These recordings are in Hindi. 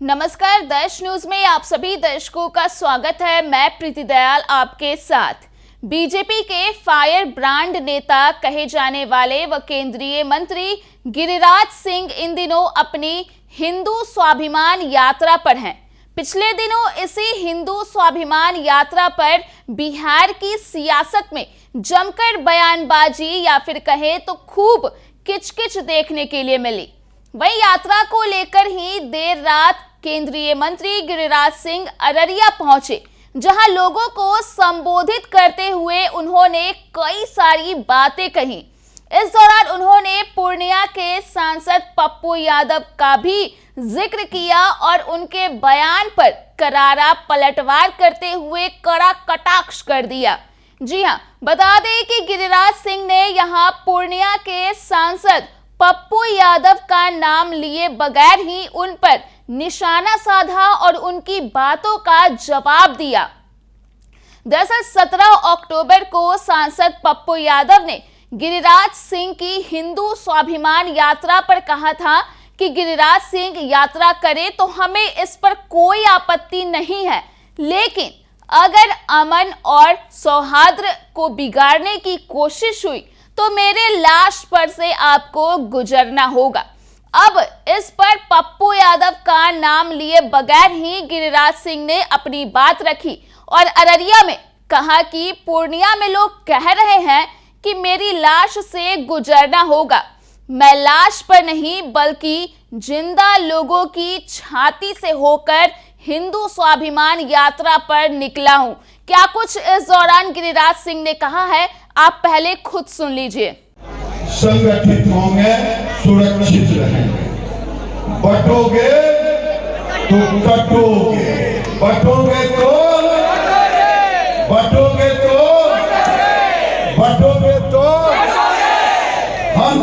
नमस्कार, दर्श न्यूज में आप सभी दर्शकों का स्वागत है। मैं प्रीति दयाल आपके साथ। बीजेपी के फायर ब्रांड नेता कहे जाने वाले व केंद्रीय मंत्री गिरिराज सिंह इन दिनों अपनी हिंदू स्वाभिमान यात्रा पर हैं। पिछले दिनों इसी हिंदू स्वाभिमान यात्रा पर बिहार की सियासत में जमकर बयानबाजी या फिर कहे तो खूब किचकिच देखने के लिए मिली। वही यात्रा को लेकर ही देर रात केंद्रीय मंत्री गिरिराज सिंह अररिया पहुंचे, जहां लोगों को संबोधित करते हुए उन्होंने कई सारी बातें कही। इस दौरान उन्होंने पूर्णिया के सांसद पप्पू यादव का भी जिक्र किया और उनके बयान पर करारा पलटवार करते हुए कड़ा कटाक्ष कर दिया। जी हां, बता दें कि गिरिराज सिंह ने यहां पूर्णिया के सांसद पप्पू यादव का नाम लिए बगैर ही उन पर निशाना साधा और उनकी बातों का जवाब दिया। दरअसल 17 अक्टूबर को सांसद पप्पू यादव ने गिरिराज सिंह की हिंदू स्वाभिमान यात्रा पर कहा था कि गिरिराज सिंह यात्रा करे तो हमें इस पर कोई आपत्ति नहीं है, लेकिन अगर अमन और सौहार्द को बिगाड़ने की कोशिश हुई तो मेरे लाश पर से आपको गुजरना होगा। अब इस पर पप्पू यादव का नाम लिए बगैर ही गिरिराज सिंह ने अपनी बात रखी और अररिया में कहा कि पूर्णिया में लोग कह रहे हैं कि मेरी लाश से गुजरना होगा। मैं लाश पर नहीं बल्कि जिंदा लोगों की छाती से होकर हिंदू स्वाभिमान यात्रा पर निकला हूं। क्या कुछ इस दौरान गिरिराज सिंह ने कहा है, आप पहले खुद सुन लीजिए। संगठित होंगे, सुरक्षित रहेंगे। बटोगे तो कटोगे, बटोगे तो बटोगे तो बटोगे तो हम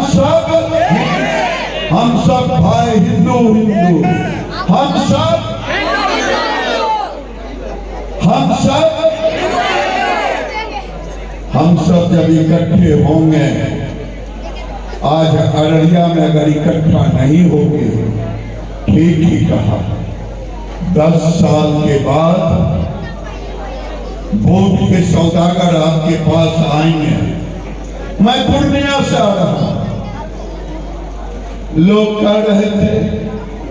सब भाई हिंदू हम सब जब इकट्ठे होंगे, आज अररिया में अगर इकट्ठा नहीं होंगे, ठीक ही कहा, 10 साल के बाद वोट के सौदागर आपके पास आएंगे। मैं पूर्णिया से आ रहा हूं, लोग कह रहे थे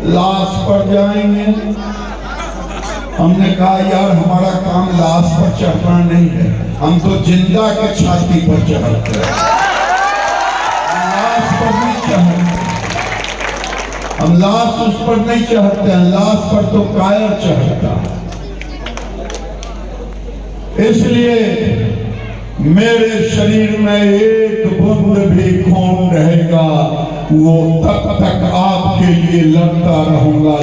लाश पर जाएंगे। हमने कहा यार, हमारा काम लाश पर चढ़ना नहीं है, हम तो जिंदा के छाती पर चढ़ते हैं, लाश पर नहीं चढ़ते। हम लाश उस पर नहीं चढ़ते हैं, लाश पर तो कायर चढ़ता। इसलिए मेरे शरीर में एक बूंद भी खून रहेगा, वो तब तक आपके लिए लड़ता रहूंगा।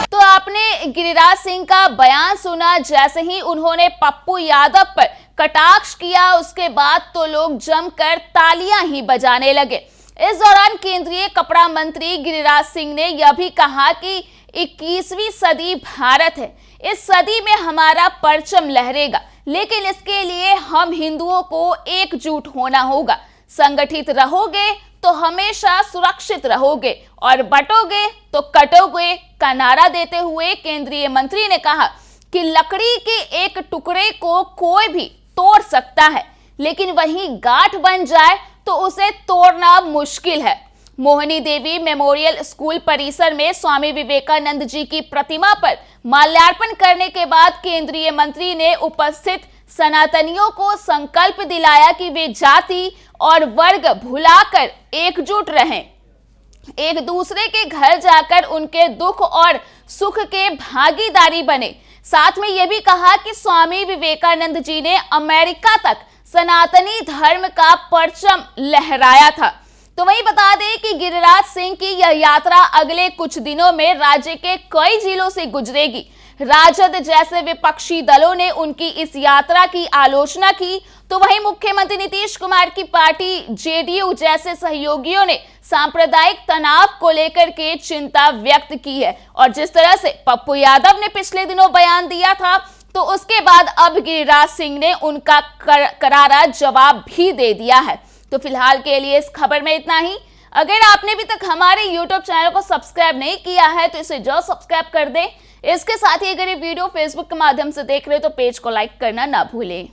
तो आपने गिरिराज सिंह का बयान सुना। जैसे ही उन्होंने पप्पू यादव पर कटाक्ष किया, उसके बाद तो लोग जमकर तालियां ही बजाने लगे। इस दौरान केंद्रीय कपड़ा मंत्री गिरिराज सिंह ने यह भी कहा कि 21वीं सदी भारत है, इस सदी में हमारा परचम लहरेगा, लेकिन इसके लिए हम हिंदुओं को एकजुट होना होगा। संगठित रहोगे तो हमेशा सुरक्षित रहोगे और बटोगे तो कटोगे का नारा देते हुए केंद्रीय मंत्री ने कहा कि लकड़ी के एक टुकड़े को कोई भी तोड़ सकता है, लेकिन वहीं गांठ बन जाए तो उसे तोड़ना मुश्किल है। मोहिनी देवी मेमोरियल स्कूल परिसर में स्वामी विवेकानंद जी की प्रतिमा पर माल्यार्पण करने के बाद केंद्रीय मंत्री ने उपस्थित सनातनियों को संकल्प दिलाया कि वे जाति और वर्ग भुलाकर एकजुट रहें, एक दूसरे के घर जाकर उनके दुख और सुख के भागीदारी बने। साथ में यह भी कहा कि स्वामी विवेकानंद जी ने अमेरिका तक सनातनी धर्म का परचम लहराया था। तो वही बता दें कि गिरिराज सिंह की यह यात्रा अगले कुछ दिनों में राज्य के कई जिलों से गुजरेगी। राजद जैसे विपक्षी दलों ने उनकी इस यात्रा की आलोचना की, तो वहीं मुख्यमंत्री नीतीश कुमार की पार्टी जेडीयू जैसे सहयोगियों ने सांप्रदायिक तनाव को लेकर के चिंता व्यक्त की है। और जिस तरह से पप्पू यादव ने पिछले दिनों बयान दिया था, तो उसके बाद अब गिरिराज सिंह ने उनका करारा जवाब भी दे दिया है। तो फिलहाल के लिए इस खबर में इतना ही। अगर आपने अभी तक हमारे YouTube चैनल को सब्सक्राइब नहीं किया है तो इसे जो सब्सक्राइब कर दें। इसके साथ ही अगर ये वीडियो फेसबुक के माध्यम से देख रहे हो तो पेज को लाइक करना ना भूलें।